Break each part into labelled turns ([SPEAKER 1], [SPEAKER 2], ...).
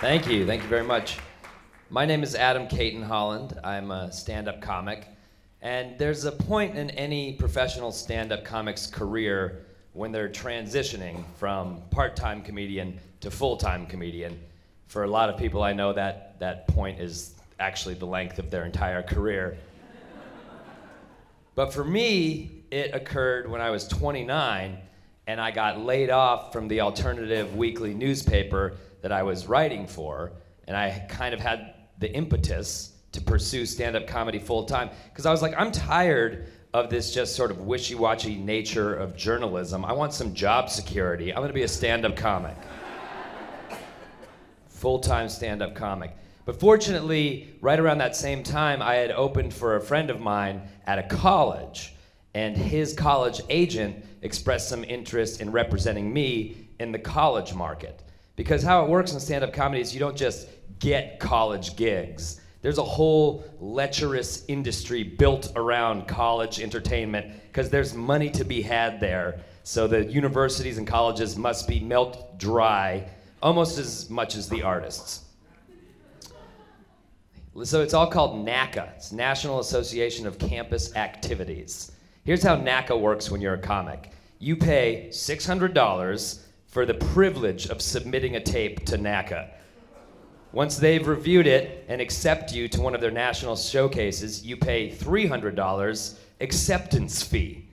[SPEAKER 1] Thank you very much. My name is Cayton, Holland. I'm a stand-up comic. And there's a point in any professional stand-up comic's career when they're transitioning from part-time comedian to full-time comedian. For a lot of people I know, that point is actually the length of their entire career. But for me, it occurred when I was 29 and I got laid off from the alternative weekly newspaper that I was writing for, and I kind of had the impetus to pursue stand-up comedy full-time, because I was like, I'm tired of this just sort of wishy-washy nature of journalism. I want some job security. I'm gonna be a stand-up comic. Full-time stand-up comic. But fortunately, right around that same time, I had opened for a friend of mine at a college, and his college agent expressed some interest in representing me in the college market. Because how it works in stand-up comedy is you don't just get college gigs. There's a whole lecherous industry built around college entertainment because there's money to be had there. So the universities and colleges must be milked dry almost as much as the artists. So it's all called NACA. It's National Association of Campus Activities. Here's how NACA works when you're a comic. You pay $600 for the privilege of submitting a tape to NACA. Once they've reviewed it and accept you to one of their national showcases, you pay $300 acceptance fee.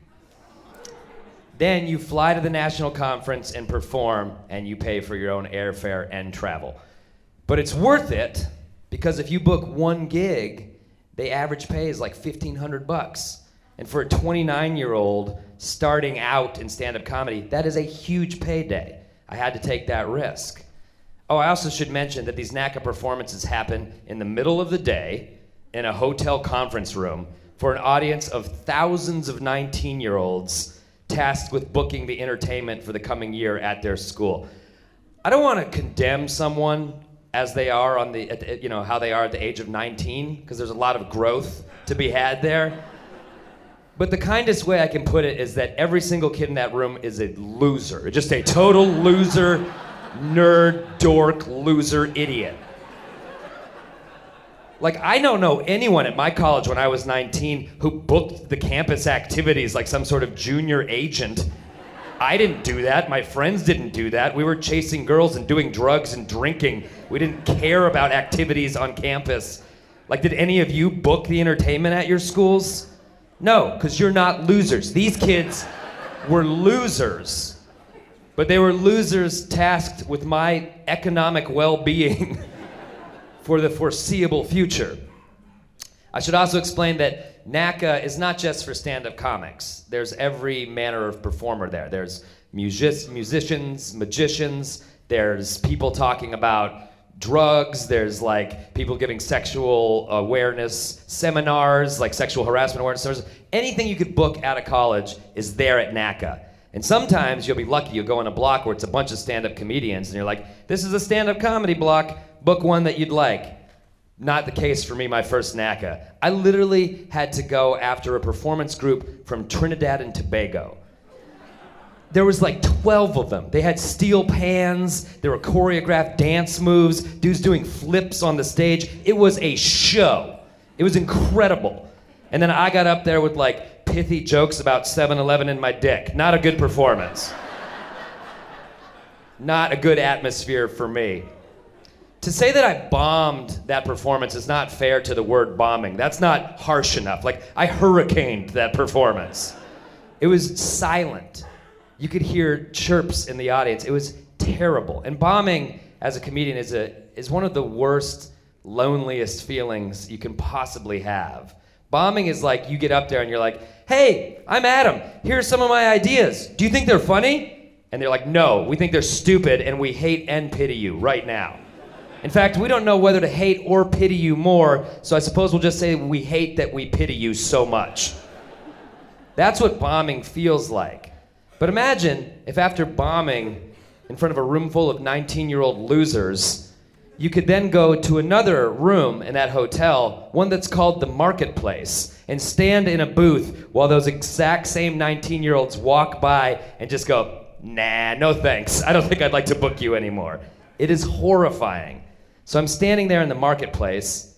[SPEAKER 1] Then you fly to the national conference and perform, and you pay for your own airfare and travel. But it's worth it, because if you book one gig, the average pay is like $1,500. And for a 29-year-old starting out in stand-up comedy, that is a huge payday. I had to take that risk. Oh, I also should mention that these NACA performances happen in the middle of the day in a hotel conference room for an audience of thousands of 19-year-olds tasked with booking the entertainment for the coming year at their school. I don't want to condemn someone as they are how they are at the age of 19, because there's a lot of growth to be had there. But the kindest way I can put it is that every single kid in that room is a loser. Just a total loser, nerd, dork, loser, idiot. Like, I don't know anyone at my college when I was 19 who booked the campus activities like some sort of junior agent. I didn't do that. My friends didn't do that. We were chasing girls and doing drugs and drinking. We didn't care about activities on campus. Like, did any of you book the entertainment at your schools? No, because you're not losers. These kids were losers, but they were losers tasked with my economic well-being for the foreseeable future. I should also explain that NACA is not just for stand-up comics. There's every manner of performer there. There's musicians, magicians, there's people talking about drugs, there's like people giving sexual awareness seminars, like sexual harassment awareness seminars. Anything you could book out of college is there at NACA. And sometimes you'll be lucky, you'll go on a block where it's a bunch of stand-up comedians and you're like, this is a stand-up comedy block, book one that you'd like. Not the case for me, my first NACA. I literally had to go after a performance group from Trinidad and Tobago. There was like 12 of them. They had steel pans, there were choreographed dance moves, dudes doing flips on the stage. It was a show. It was incredible. And then I got up there with like pithy jokes about 7-Eleven in my dick. Not a good performance. Not a good atmosphere for me. To say that I bombed that performance is not fair to the word bombing. That's not harsh enough. Like, I hurricaned that performance. It was silent. You could hear chirps in the audience. It was terrible. And bombing as a comedian is one of the worst, loneliest feelings you can possibly have. Bombing is like you get up there and you're like, hey, I'm Adam. Here's some of my ideas. Do you think they're funny? And they're like, no, we think they're stupid and we hate and pity you right now. In fact, we don't know whether to hate or pity you more, so I suppose we'll just say we hate that we pity you so much. That's what bombing feels like. But imagine if after bombing in front of a room full of 19-year-old losers, you could then go to another room in that hotel, one that's called the Marketplace, and stand in a booth while those exact same 19-year-olds walk by and just go, nah, no thanks. I don't think I'd like to book you anymore. It is horrifying. So I'm standing there in the marketplace,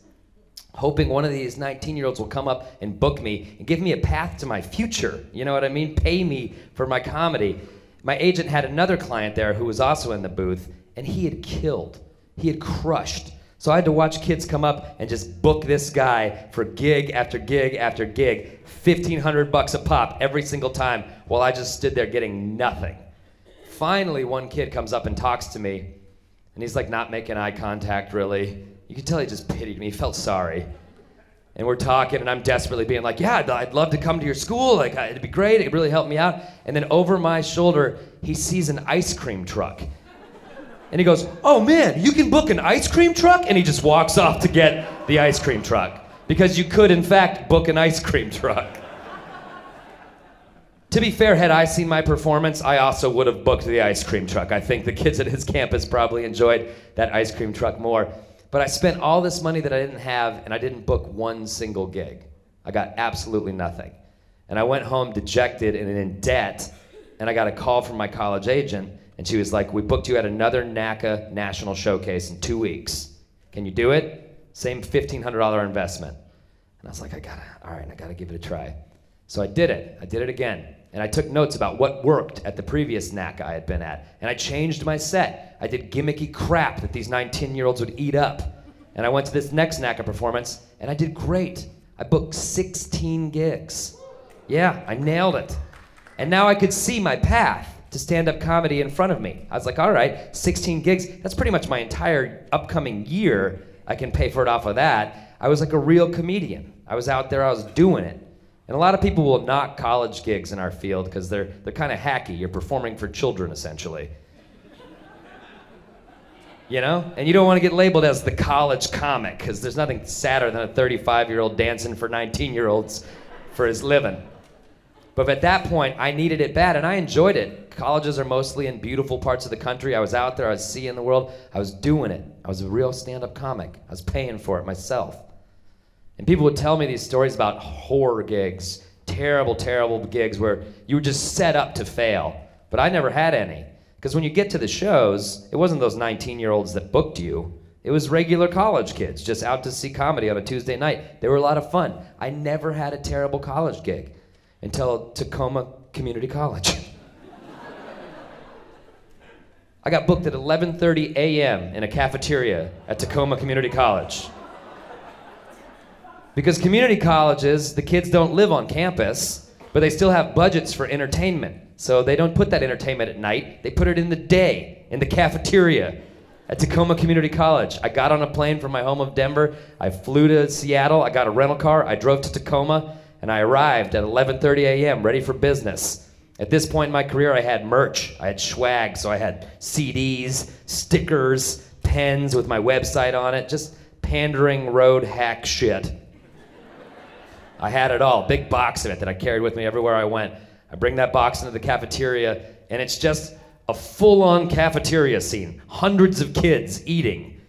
[SPEAKER 1] hoping one of these 19-year-olds will come up and book me and give me a path to my future. You know what I mean? Pay me for my comedy. My agent had another client there who was also in the booth, and he had killed. He had crushed. So I had to watch kids come up and just book this guy for gig after gig after gig, $1,500 a pop every single time, while I just stood there getting nothing. Finally, one kid comes up and talks to me, and he's like not making eye contact really. You could tell he just pitied me, he felt sorry. And we're talking, and I'm desperately being like, yeah, I'd love to come to your school, like it'd be great, it'd really help me out. And then over my shoulder, he sees an ice cream truck. And he goes, oh man, you can book an ice cream truck? And he just walks off to get the ice cream truck. Because you could, in fact, book an ice cream truck. To be fair, had I seen my performance, I also would have booked the ice cream truck. I think the kids at his campus probably enjoyed that ice cream truck more. But I spent all this money that I didn't have, and I didn't book one single gig. I got absolutely nothing. And I went home dejected and in debt, and I got a call from my college agent, and she was like, we booked you at another NACA national showcase in 2 weeks. Can you do it? Same $1,500 investment. And I was like, all right, I gotta give it a try. So I did it again. And I took notes about what worked at the previous NACA I had been at. And I changed my set. I did gimmicky crap that these 19-year-olds would eat up. And I went to this next NACA performance, and I did great. I booked 16 gigs. Yeah, I nailed it. And now I could see my path to stand-up comedy in front of me. I was like, all right, 16 gigs, that's pretty much my entire upcoming year. I can pay for it off of that. I was like a real comedian. I was out there, I was doing it. And a lot of people will knock college gigs in our field because they're kind of hacky. You're performing for children, essentially. You know? And you don't want to get labeled as the college comic because there's nothing sadder than a 35-year-old dancing for 19-year-olds for his living. But at that point, I needed it bad, and I enjoyed it. Colleges are mostly in beautiful parts of the country. I was out there, I was seeing the world. I was doing it. I was a real stand-up comic. I was paying for it myself. And people would tell me these stories about horror gigs, terrible, terrible gigs where you were just set up to fail. But I never had any. Because when you get to the shows, it wasn't those 19-year-olds that booked you. It was regular college kids just out to see comedy on a Tuesday night. They were a lot of fun. I never had a terrible college gig until Tacoma Community College. I got booked at 11:30 a.m. in a cafeteria at Tacoma Community College. Because community colleges, the kids don't live on campus, but they still have budgets for entertainment. So they don't put that entertainment at night, they put it in the day, in the cafeteria at Tacoma Community College. I got on a plane from my home of Denver, I flew to Seattle, I got a rental car, I drove to Tacoma, and I arrived at 11:30 a.m. ready for business. At this point in my career, I had merch, I had swag, so I had CDs, stickers, pens with my website on it, just pandering road hack shit. I had it all, big box of it that I carried with me everywhere I went. I bring that box into the cafeteria, and it's just a full-on cafeteria scene. Hundreds of kids eating.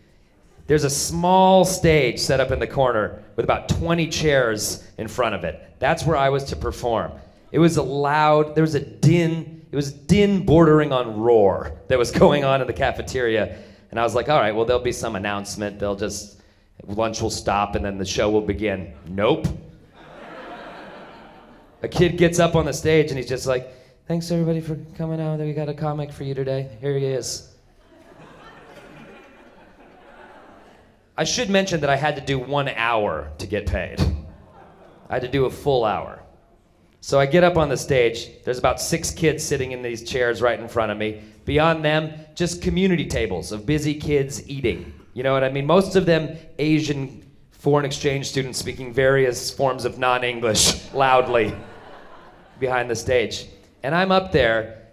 [SPEAKER 1] There's a small stage set up in the corner with about 20 chairs in front of it. That's where I was to perform. It was loud, there was a din, it was din bordering on roar that was going on in the cafeteria. And I was like, all right, well, there'll be some announcement. Lunch will stop and then the show will begin. Nope. A kid gets up on the stage and he's just like, thanks everybody for coming out. We got a comic for you today. Here he is. I should mention that I had to do 1 hour to get paid. I had to do a full hour. So I get up on the stage. There's about 6 kids sitting in these chairs right in front of me. Beyond them, just community tables of busy kids eating. You know what I mean? Most of them Asian foreign exchange students speaking various forms of non-English loudly behind the stage. And I'm up there,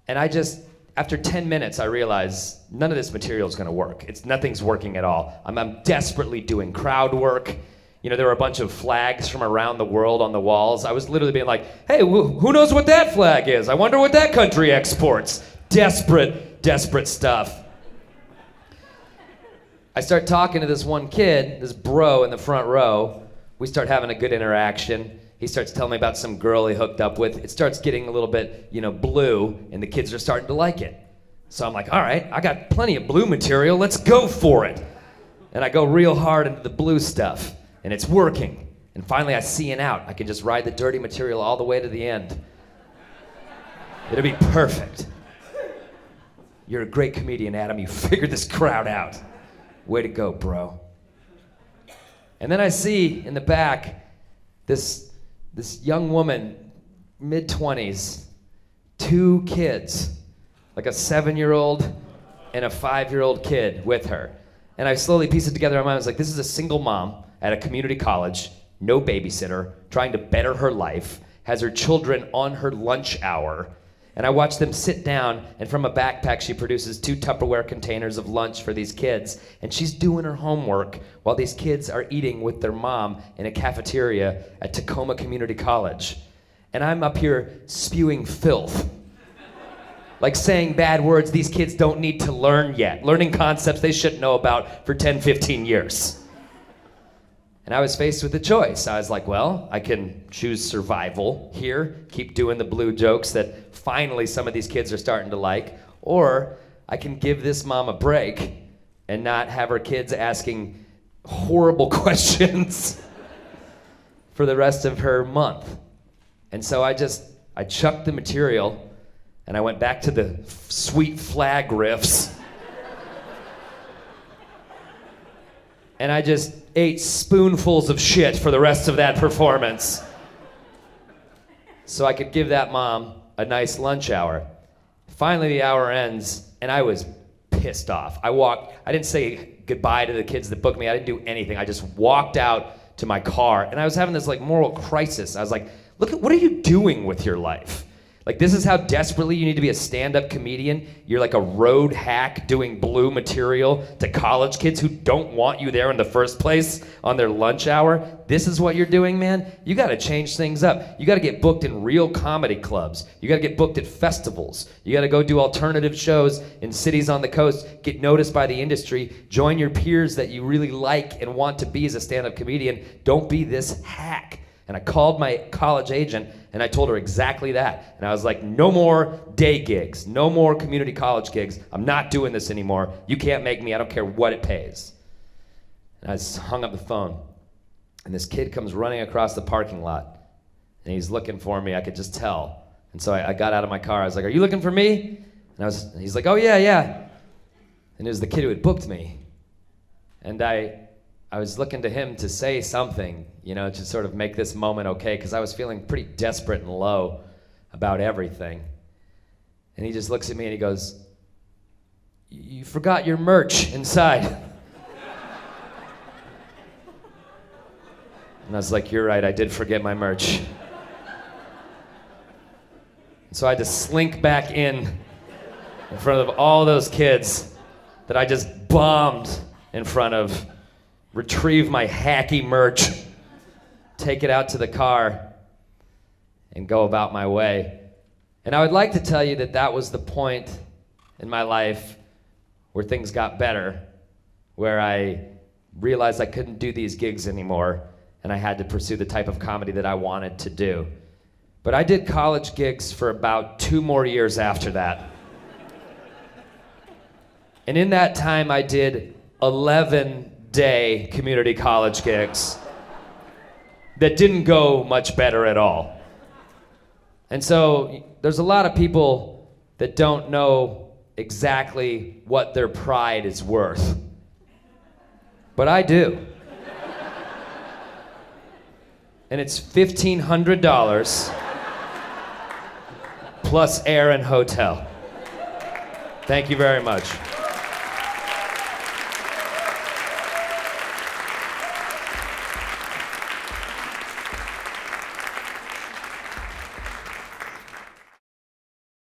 [SPEAKER 1] and after 10 minutes, I realize none of this material is going to work. Nothing's working at all. I'm desperately doing crowd work. You know, there were a bunch of flags from around the world on the walls. I was literally being like, hey, who knows what that flag is? I wonder what that country exports. Desperate, desperate stuff. I start talking to this one kid, this bro in the front row. We start having a good interaction. He starts telling me about some girl he hooked up with. It starts getting a little bit, blue, and the kids are starting to like it. So I'm like, all right, I got plenty of blue material. Let's go for it. And I go real hard into the blue stuff, and it's working. And finally I see an out. I can just ride the dirty material all the way to the end. It'll be perfect. You're a great comedian, Adam. You figured this crowd out. Way to go, bro. And then I see in the back this young woman, mid-20s, 2 kids, like a 7-year-old and a 5-year-old kid with her. And I slowly pieced it together in my mind. I was like, this is a single mom at a community college, no babysitter, trying to better her life, has her children on her lunch hour. And I watched them sit down, and from a backpack, she produces 2 Tupperware containers of lunch for these kids. And she's doing her homework while these kids are eating with their mom in a cafeteria at Tacoma Community College. And I'm up here spewing filth. Like saying bad words these kids don't need to learn yet. Learning concepts they shouldn't know about for 10, 15 years. And I was faced with a choice. I was like, well, I can choose survival here, keep doing the blue jokes that finally some of these kids are starting to like, or I can give this mom a break and not have her kids asking horrible questions for the rest of her month. And so I chucked the material and I went back to the sweet flag riffs. And I just ate spoonfuls of shit for the rest of that performance. So I could give that mom a nice lunch hour. Finally, the hour ends, and I was pissed off. I didn't say goodbye to the kids that booked me. I didn't do anything. I just walked out to my car, and I was having this like moral crisis. I was like, look, what are you doing with your life? Like, this is how desperately you need to be a stand-up comedian. You're like a road hack doing blue material to college kids who don't want you there in the first place on their lunch hour. This is what you're doing, man? You gotta change things up. You gotta get booked in real comedy clubs. You gotta get booked at festivals. You gotta go do alternative shows in cities on the coast, get noticed by the industry, join your peers that you really like and want to be as a stand-up comedian. Don't be this hack. And I called my college agent and I told her exactly that. And I was like, no more day gigs, no more community college gigs. I'm not doing this anymore. You can't make me, I don't care what it pays. And I just hung up the phone. And this kid comes running across the parking lot. And he's looking for me, I could just tell. And so I got out of my car, I was like, are you looking for me? And he's like, oh yeah. And it was the kid who had booked me. And I was looking to him to say something, to sort of make this moment okay, because I was feeling pretty desperate and low about everything. And he just looks at me and he goes, you forgot your merch inside. And I was like, you're right, I did forget my merch. And so I had to slink back in front of all those kids that I just bombed in front of, retrieve my hacky merch, take it out to the car, and go about my way. And I would like to tell you that that was the point in my life where things got better, where I realized I couldn't do these gigs anymore, and I had to pursue the type of comedy that I wanted to do. But I did college gigs for about 2 more years after that. And in that time, I did 11-day community college gigs that didn't go much better at all. And so there's a lot of people that don't know exactly what their pride is worth. But I do. And it's $1,500 plus air and hotel. Thank you very much.